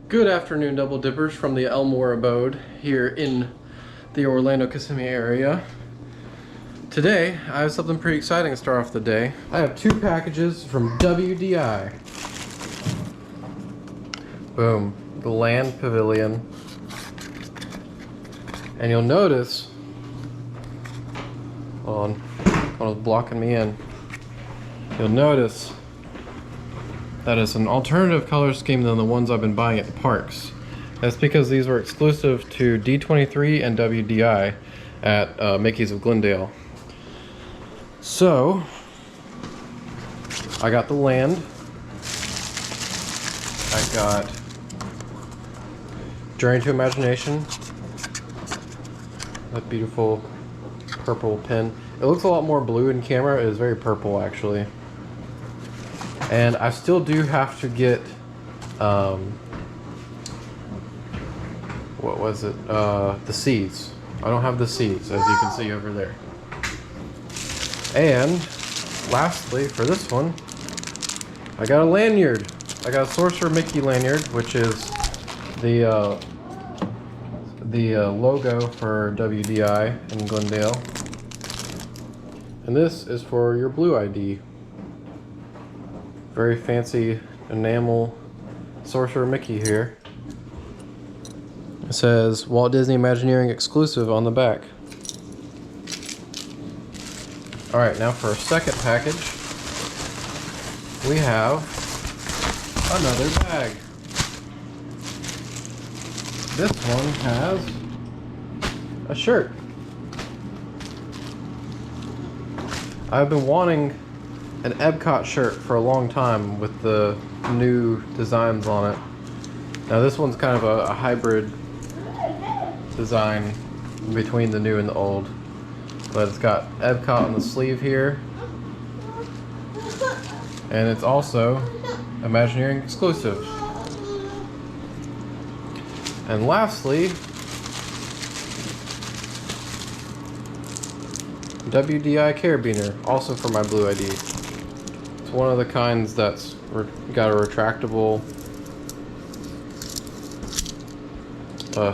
Good afternoon, Double Dippers, from the Elmore abode here in the Orlando Kissimmee area. Today, I have something pretty exciting to start off the day. I have two packages from WDI. Boom, the Land Pavilion. And you'll notice, hold on, one was blocking me in. You'll notice that it's an alternative color scheme than the ones I've been buying at the parks. That's because these were exclusive to D23 and WDI at Mickey's of Glendale. So, I got the Land. I got Journey to Imagination. That beautiful purple pen. It looks a lot more blue in camera. It is very purple, actually. And I still do have to get, what was it? The seeds. I don't have the seeds, as you can see over there. And lastly, for this one, I got a lanyard. I got a Sorcerer Mickey lanyard, which is the logo for WDI in Glendale. And this is for your Blue ID. Very fancy enamel Sorcerer Mickey here. It says Walt Disney Imagineering exclusive on the back. Alright, now for our second package, we have another bag. This one has a shirt. I've been wanting an Epcot shirt for a long time with the new designs on it. Now this one's kind of a hybrid design between the new and the old, but it's got Epcot on the sleeve here, and it's also Imagineering exclusive. And lastly, WDI carabiner, also for my Blue ID. It's one of the kinds that's got a retractable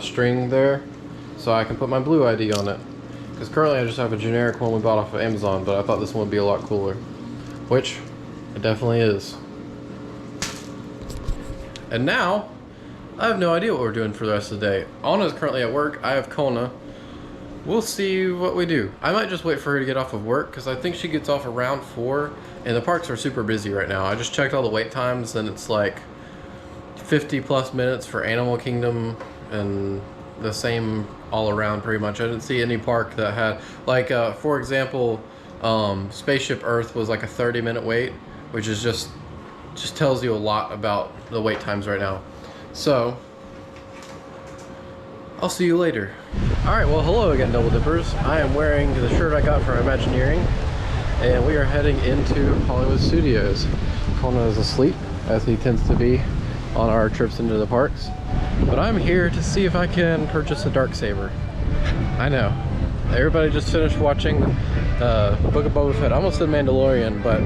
string there, so I can put my Blue ID on it. Because currently I just have a generic one we bought off of Amazon, but I thought this one would be a lot cooler. Which, it definitely is. And now, I have no idea what we're doing for the rest of the day. Anna is currently at work, I have Kona. We'll see what we do. I might just wait for her to get off of work, because I think she gets off around 4, and the parks are super busy right now. I just checked all the wait times, and it's like 50 plus minutes for Animal Kingdom, and the same all around pretty much. I didn't see any park that had, like, for example, Spaceship Earth was like a 30-minute wait, which is just tells you a lot about the wait times right now. So, I'll see you later. Alright, well, hello again, Double Dippers. I am wearing the shirt I got from Imagineering, and we are heading into Hollywood Studios. Kona is asleep, as he tends to be on our trips into the parks. But I'm here to see if I can purchase a Darksaber. I know. Everybody just finished watching Book of Boba Fett. I almost said Mandalorian, but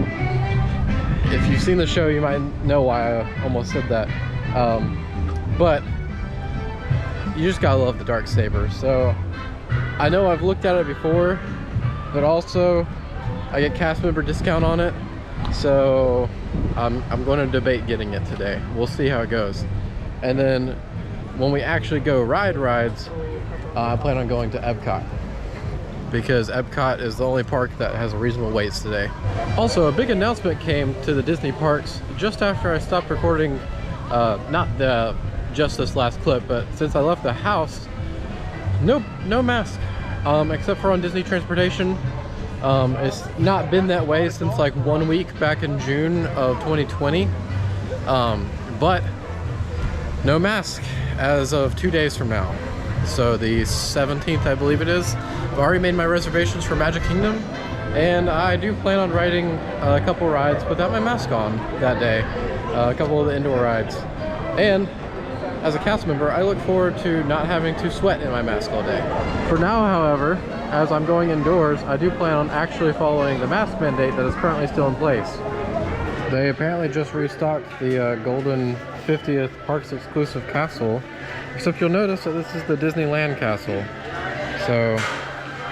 if you've seen the show, you might know why I almost said that. But you just gotta love the Darksaber. So I know I've looked at it before, but also I get cast member discount on it. So I'm going to debate getting it today. We'll see how it goes. And then when we actually go rides, I plan on going to Epcot, because Epcot is the only park that has reasonable waits today. Also, a big announcement came to the Disney parks just after I stopped recording, just this last clip, but since I left the house, no mask, except for on Disney Transportation. It's not been that way since like 1 week back in June of 2020, but no mask as of 2 days from now. So the 17th, I believe it is. I've already made my reservations for Magic Kingdom, and I do plan on riding a couple rides without my mask on that day, a couple of the indoor rides. And as a cast member, I look forward to not having to sweat in my mask all day. For now, however, as I'm going indoors, I do plan on actually following the mask mandate that is currently still in place. They apparently just restocked the golden 50th Parks exclusive castle, except you'll notice that this is the Disneyland castle. So,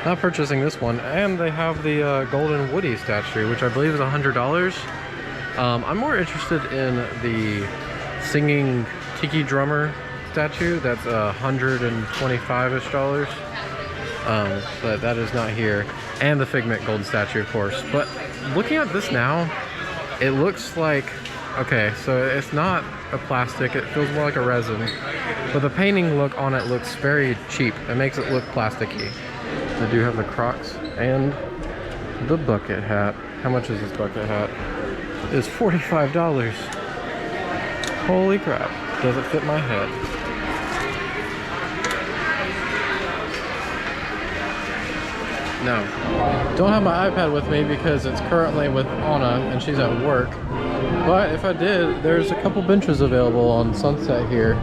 not purchasing this one. And they have the Golden Woody statue, which I believe is $100. I'm more interested in the singing Tiki Drummer statue. That's $125-ish. But that is not here. And the Figment gold statue, of course. But looking at this now, it looks like, okay, so it's not a plastic, it feels more like a resin, but the painting look on it looks very cheap. It makes it look plasticky. They do have the Crocs and the bucket hat. How much is this bucket hat? It's $45. Holy crap, does it fit my head? No. Don't have my iPad with me because it's currently with Anna and she's at work. But if I did, there's a couple benches available on Sunset here.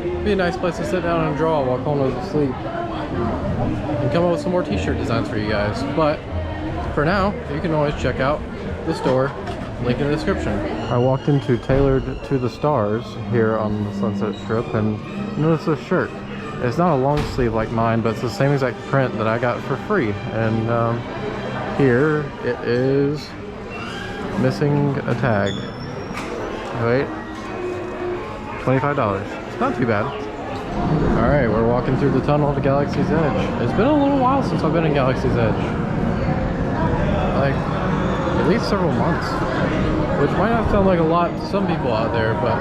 It'd be a nice place to sit down and draw while Kona's asleep. And come up with some more t-shirt designs for you guys. But for now, you can always check out the store. Link in the description. I walked into Tailored to the Stars here on the Sunset Strip and noticed this shirt. It's not a long sleeve like mine, but it's the same exact print that I got for free. And here it is missing a tag. Wait, $25. It's not too bad. All right, we're walking through the tunnel to Galaxy's Edge. It's been a little while since I've been in Galaxy's Edge. Like, at least several months. Which might not sound like a lot to some people out there, but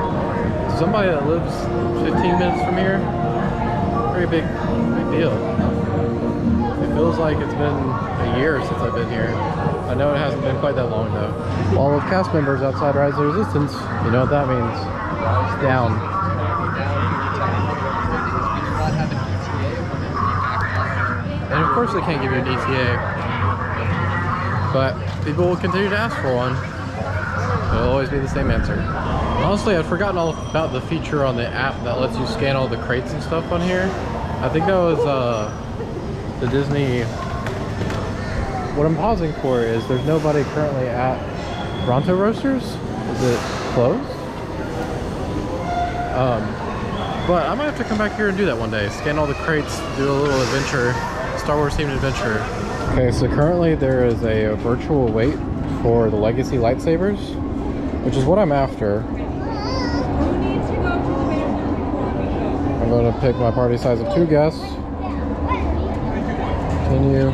to somebody that lives 15 minutes from here, pretty big deal. It feels like it's been a year since I've been here. I know it hasn't been quite that long though. All of cast members outside Rise of the Resistance, you know what that means. It's down. And of course they can't give you an ETA. But people will continue to ask for one. It'll always be the same answer. Honestly, I'd forgotten all about the feature on the app that lets you scan all the crates and stuff on here. I think that was the Disney. What I'm pausing for is there's nobody currently at Bronto Roasters. Is it closed? But I might have to come back here and do that one day. Scan all the crates, do a little adventure, Star Wars themed adventure. Okay, so currently there is a virtual wait for the Legacy Lightsabers, which is what I'm after. I'm going to pick my party size of 2 guests. Continue.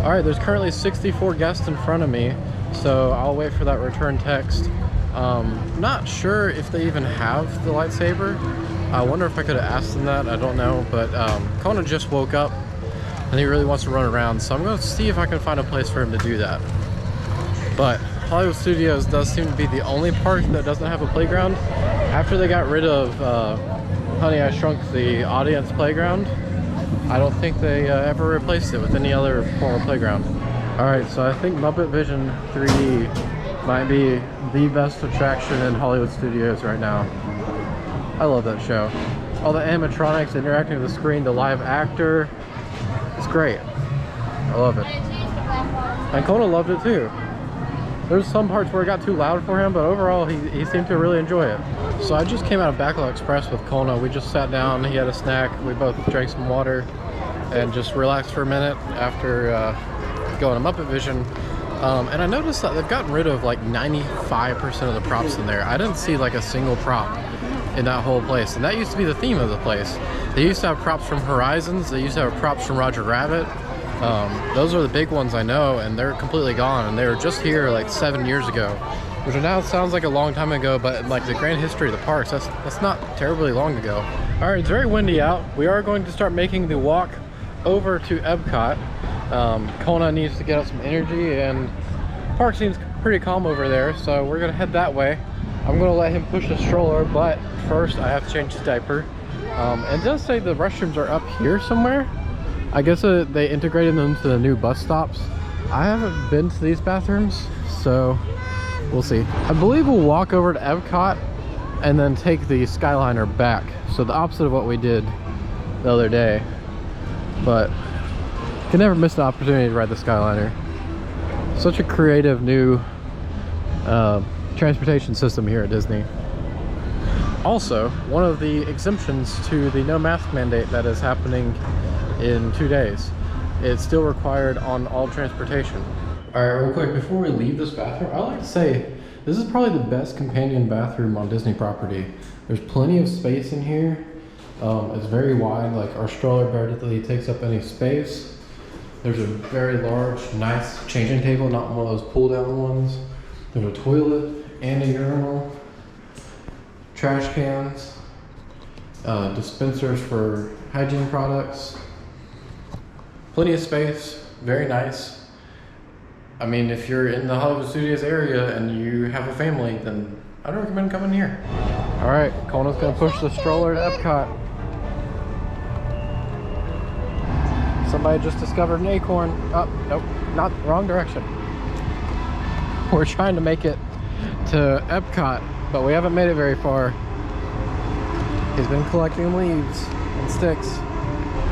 Alright, there's currently 64 guests in front of me, so I'll wait for that return text. Not sure if they even have the lightsaber. I wonder if I could have asked them that, I don't know, but Kona just woke up and he really wants to run around, so I'm going to see if I can find a place for him to do that. But Hollywood Studios does seem to be the only park that doesn't have a playground. After they got rid of Honey, I Shrunk the Audience playground, I don't think they ever replaced it with any other form of playground. Alright, so I think Muppet Vision 3D might be the best attraction in Hollywood Studios right now. I love that show. All the animatronics interacting with the screen, the live actor, it's great. I love it. And Kona loved it too. There's some parts where it got too loud for him, but overall he seemed to really enjoy it. So I just came out of Backlot Express with Kona. We just sat down, he had a snack, we both drank some water, and just relaxed for a minute after going to Muppet Vision. And I noticed that they've gotten rid of like 95% of the props in there. I didn't see like a single prop in that whole place, and that used to be the theme of the place. They used to have props from Horizons, they used to have props from Roger Rabbit. Those are the big ones I know, and they're completely gone, and they were just here like 7 years ago, which now sounds like a long time ago, but in like the grand history of the parks, that's not terribly long ago. All right, it's very windy out. We are going to start making the walk over to Epcot. Kona needs to get up some energy, and the park seems pretty calm over there, so we're gonna head that way. I'm gonna let him push the stroller, but first I have to change his diaper. And it does say the restrooms are up here somewhere. I guess they integrated them to the new bus stops. I haven't been to these bathrooms, so we'll see. I believe we'll walk over to Epcot and then take the Skyliner back. So the opposite of what we did the other day. But you can never miss the opportunity to ride the Skyliner. Such a creative new transportation system here at Disney. Also, one of the exemptions to the no mask mandate that is happening in 2 days. It's still required on all transportation. All right, real quick, before we leave this bathroom, I like to say this is probably the best companion bathroom on Disney property. There's plenty of space in here. It's very wide, like our stroller barely takes up any space. There's a very large, nice changing table, not one of those pull down ones. There's a toilet and a urinal, trash cans, dispensers for hygiene products. Plenty of space, very nice. I mean, if you're in the Hollywood Studios area and you have a family, then I'd recommend coming here. All right, Kona's gonna push the stroller to Epcot. Somebody just discovered an acorn. Oh, nope, not wrong direction. We're trying to make it to Epcot, but we haven't made it very far. He's been collecting leaves and sticks.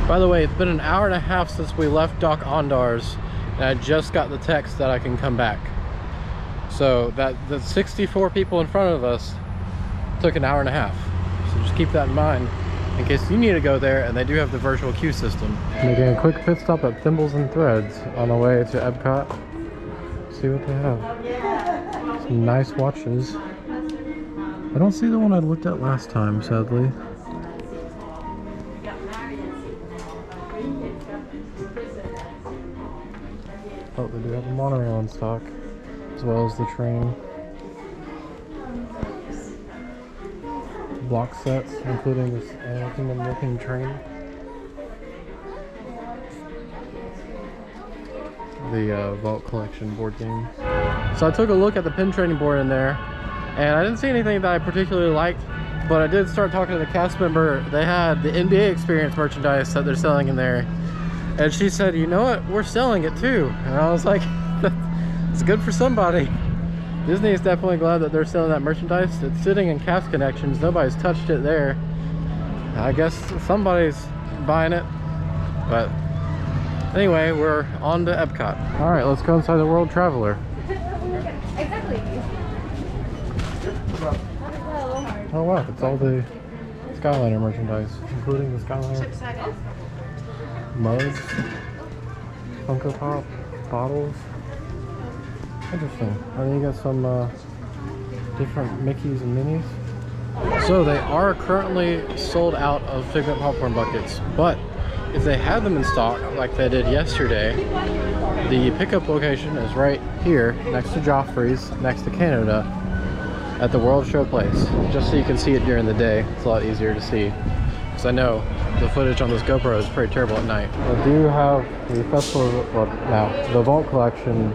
By the way, it's been an hour and a half since we left Doc Ondar's, and I just got the text that I can come back. So that the 64 people in front of us took an hour and a half. So just keep that in mind in case you need to go there, and they do have the virtual queue system. Making a quick pit stop at Thimbles and Threads on the way to Epcot. See what they have. Some nice watches. I don't see the one I looked at last time, sadly. Oh, they do have a monorail in stock, as well as the train. Block sets, including this looking train. The Vault Collection board game. So I took a look at the pin trading board in there, and I didn't see anything that I particularly liked, but I did start talking to the cast member. They had the NBA Experience merchandise that they're selling in there, and she said, you know what, we're selling it too. And I was like, it's good for somebody. Disney is definitely glad that they're selling that merchandise. It's sitting in Cast Connections. Nobody's touched it there. I guess somebody's buying it. But anyway, we're on to Epcot. All right, let's go inside the World Traveler. Exactly. Oh wow, it's all the Skyliner merchandise, including the Skyliner mugs, Funko Pop, bottles. Interesting. And then you got some different Mickeys and Minnies. So they are currently sold out of Figment popcorn buckets, but if they have them in stock like they did yesterday, the pickup location is right here next to Joffrey's, next to Canada, at the World Showplace. Just so you can see it during the day, it's a lot easier to see. Because I know the footage on this GoPro is pretty terrible at night. I do have the festival, well, now the Vault Collection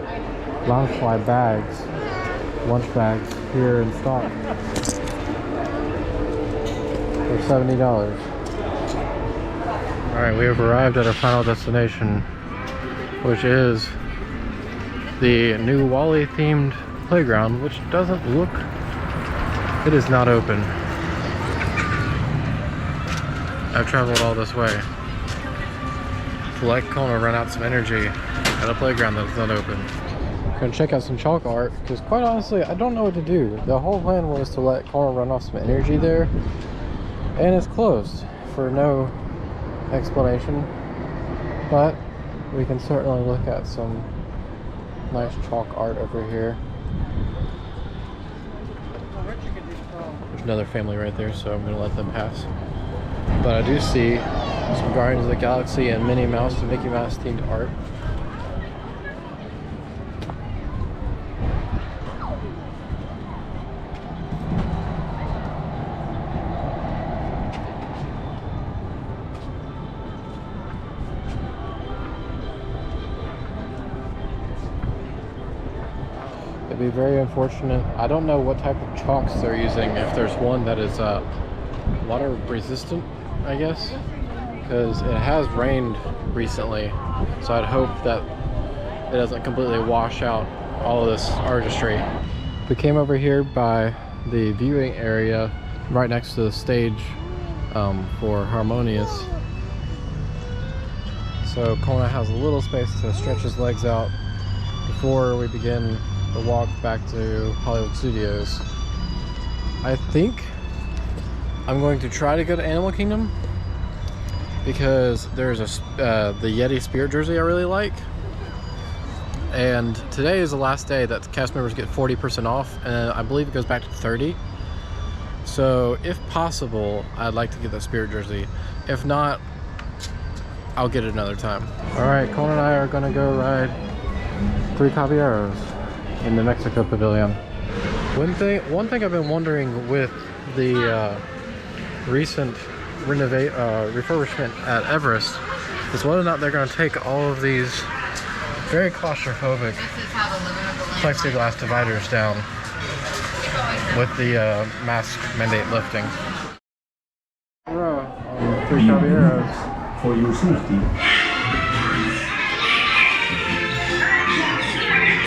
Loungefly bags, lunch bags here in stock for $70. Alright, we have arrived at our final destination, which is the new Wall-E themed playground, which doesn't look, it is not open. I've traveled all this way to let Kona run out some energy at a playground that's not open. I'm gonna check out some chalk art, because quite honestly, I don't know what to do. The whole plan was to let Kona run off some energy there, and it's closed for no explanation. But we can certainly look at some nice chalk art over here. There's another family right there, so I'm gonna let them pass. But I do see some Guardians of the Galaxy and Minnie Mouse and Mickey Mouse themed art. It'd be very unfortunate. I don't know what type of chalks they're using, if there's one that is water resistant, I guess, because it has rained recently, so I'd hope that it doesn't completely wash out all of this artistry. We came over here by the viewing area right next to the stage for Harmonious, so Kona has a little space to stretch his legs out before we begin the walk back to Hollywood Studios. I think I'm going to try to go to Animal Kingdom because there's the Yeti Spirit jersey I really like. And today is the last day that cast members get 40% off, and I believe it goes back to 30. So if possible, I'd like to get the Spirit jersey. If not, I'll get it another time. All right, Colin and I are gonna go ride 3 Caballeros in the Mexico Pavilion. One thing I've been wondering with the recent refurbishment at Everest is whether or not they're going to take all of these very claustrophobic plexiglass dividers down with the mask mandate lifting. On 3 Caballeros. For your safety.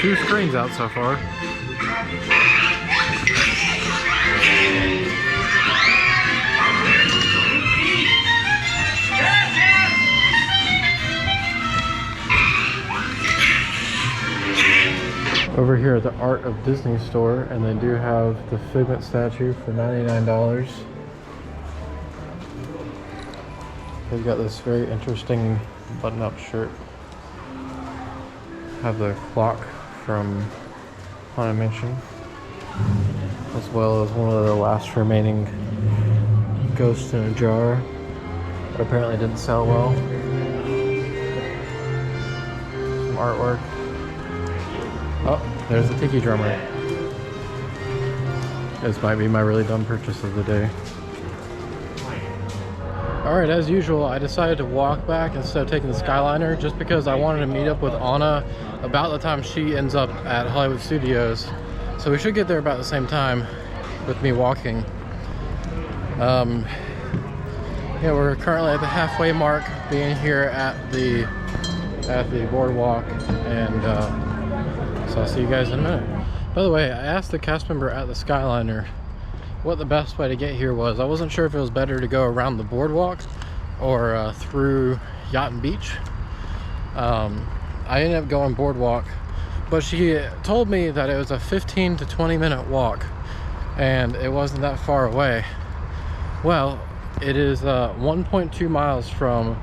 2 screens out so far. Over here at the Art of Disney store, and they do have the Figment statue for $99. They've got this very interesting button-up shirt. Have the clock from Haunted Mansion, as well as one of the last remaining Ghost in a Jar that apparently didn't sell well. Some artwork. Oh, there's the Tiki Drummer. This might be my really dumb purchase of the day. Alright, as usual, I decided to walk back instead of taking the Skyliner just because I wanted to meet up with Anna about the time she ends up at Hollywood Studios. So we should get there about the same time with me walking. Yeah, we're currently at the halfway mark, being here at the boardwalk, and so I'll see you guys in a minute. By the way, I asked the cast member at the Skyliner what the best way to get here was. I wasn't sure if it was better to go around the boardwalk or through Yacht and Beach. I ended up going boardwalk, but she told me that it was a 15 to 20 minute walk and it wasn't that far away. Well, it is 1.2 miles from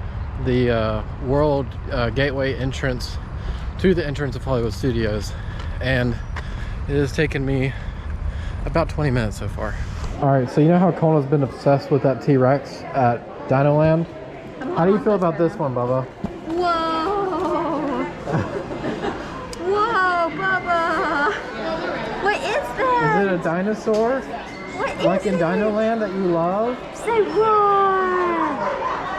the World Gateway entrance to the entrance of Hollywood Studios, and it has taken me about 20 minutes so far. All right, so you know how Kona's been obsessed with that T-Rex at Dino Land? How do you feel about this one, Bubba? Whoa! Whoa, Bubba! What is that? Is it a dinosaur? What is like in it? Dino Land that you love? Say what?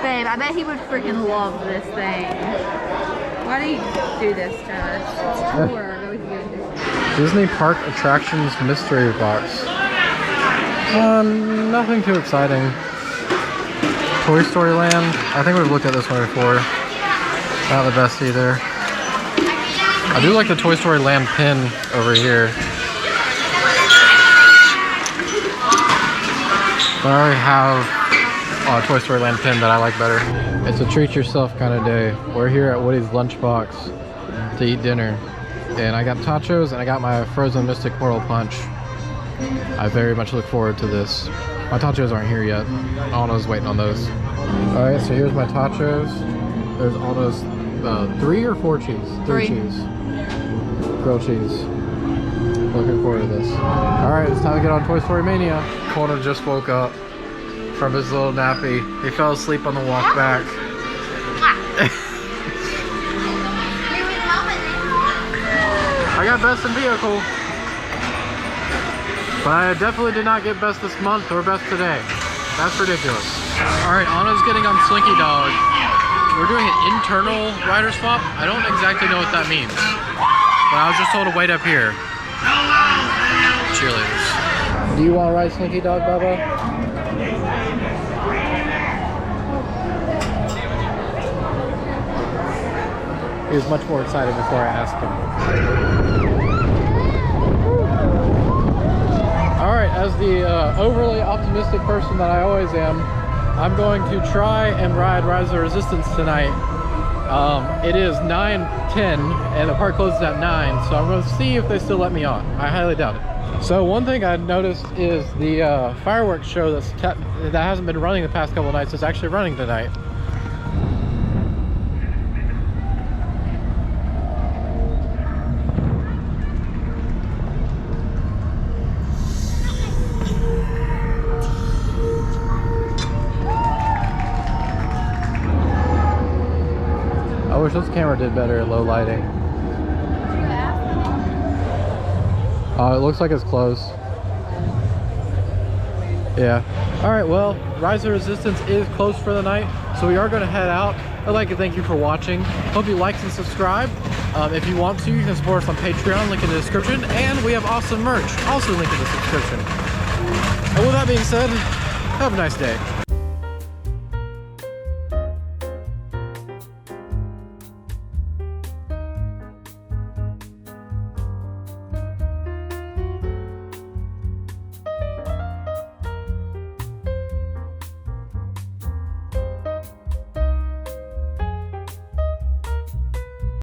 Babe, I bet he would freaking love this thing. Why do you do this to us? It's poor. Disney Park Attractions Mystery Box. Nothing too exciting. Toy Story Land. I think we've looked at this one before. Not the best either. I do like the Toy Story Land pin over here. But I already have a Toy Story Land pin that I like better. It's a treat yourself kind of day. We're here at Woody's Lunchbox to eat dinner. And I got tachos and I got my frozen Mystic Portal Punch. I very much look forward to this. My tachos aren't here yet. Anna's waiting on those. Alright, so here's my tachos. There's Anna's 3 or 4 cheese? 3 cheese. Grilled cheese. Looking forward to this. Alright, it's time to get on Toy Story Mania. Conan just woke up from his little nappy. He fell asleep on the walk back. I got best in vehicle, but I definitely did not get best this month or best today. That's ridiculous. All right, Anna's getting on Slinky Dog. We're doing an internal rider swap. I don't exactly know what that means, but I was just told to wait up here. Cheerleaders. Do you want to ride Slinky Dog, Bubba? He was much more excited before I asked him. Alright, as the overly optimistic person that I always am, I'm going to try and ride Rise of the Resistance tonight. It is 9:10 and the park closes at 9, so I'm going to see if they still let me on. I highly doubt it. So one thing I noticed is the fireworks show that hasn't been running the past couple of nights is actually running tonight. I wish this camera did better at low lighting. It looks like it's closed. Yeah. Alright, well, Rise of Resistance is closed for the night, so we are going to head out. I'd like to thank you for watching. Hope you liked and subscribed. If you want to, you can support us on Patreon, link in the description, and we have awesome merch, also link in the description. And with that being said, have a nice day.